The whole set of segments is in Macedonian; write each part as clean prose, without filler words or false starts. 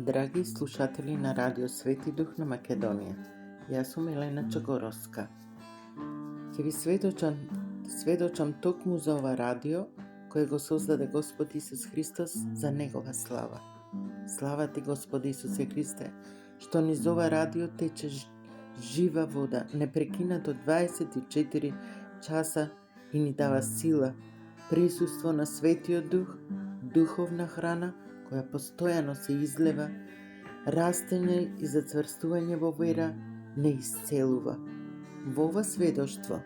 Драги слушатели на Радио Свети Дух на Македонија, јас сум Елена Чагоровска. Ќе ви сведочам токму за ова радио кое го создаде Господ Исус Христос за Негова слава. Слава ти, Господи Исусе Христе, што низ ова радио тече жива вода, непрекинато 24 часа и ни дава сила, присуство на Светиот Дух, духовна храна, која постојано се излева, растење и зацврстување во вера не исцелува. Во ова сведоштво,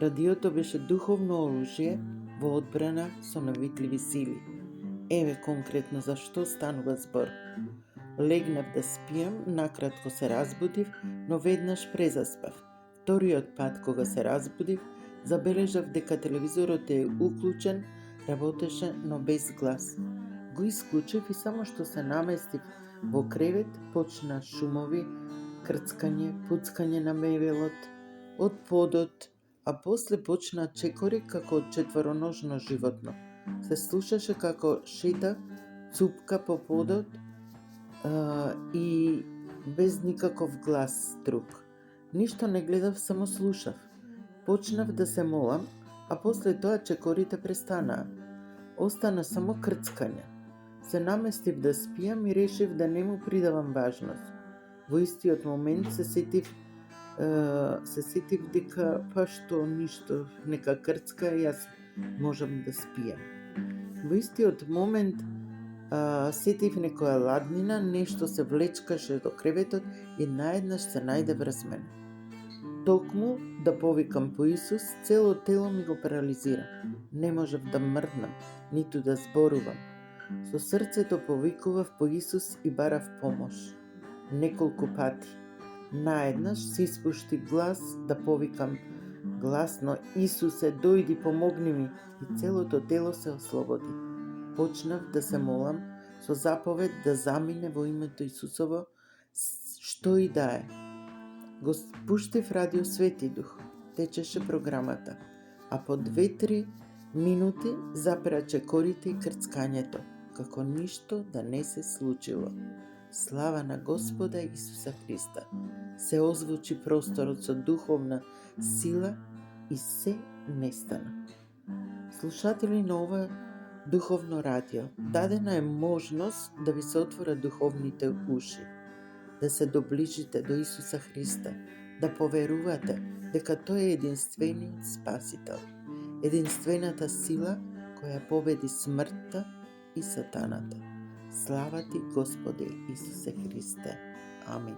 радиото беше духовно оружје во одбрана со навикливи сили. Еве конкретно за што станува збор. Легнав да спијам, накратко се разбудив, но веднаш презаспав. Вториот пат кога се разбудив, забележав дека телевизорот е уклучен, работеше, но без глас. Го исклучив и само што се наместив во кревет, почна шумови, крцкање, пуцкање на мебелот, од подот, а после почна чекори како од четвороножно животно. Се слушаше како шета цупка по подот и без никаков глас друг. Ништо не гледав, само слушав. Почнав да се молам, а после тоа чекорите престанаа. Остана само крцкање. Се наместив да спијам и решив да не му придавам важност. Во истиот момент се сетив дека што ништо, нека крцка и јас можам да спијам. Во истиот момент сетив некоја ладнина, нешто се влечкаше до креветот и наеднаш се најде врз мене. Токму да повикам по Исус, цело тело ми го парализира. Не можев да мрднам, ниту да зборувам. Со срцето повикував по Исус и барав помош. Неколку пати. Наеднаш се испушти глас да повикам гласно: Исусе, дојди, помогни ми, и целото тело се ослободи. Почнав да се молам со заповед да замине во името Исусово што и да е. Го пуштив Радио Свети Дух, течеше програмата, а по 2-3 минути запера чекорите и крцкањето, како ништо да не се случило. Слава на Господа Исуса Христа. Се озвучи просторот со духовна сила и се нестана. Слушатели на ова духовно радио, дадена е можност да ви се отворат духовните уши, да се доближите до Исуса Христа, да поверувате дека Тој е единствениот Спасител, единствената сила која победи смртта и сатаната. Слава ти, Господи Исусе Христе. Амин.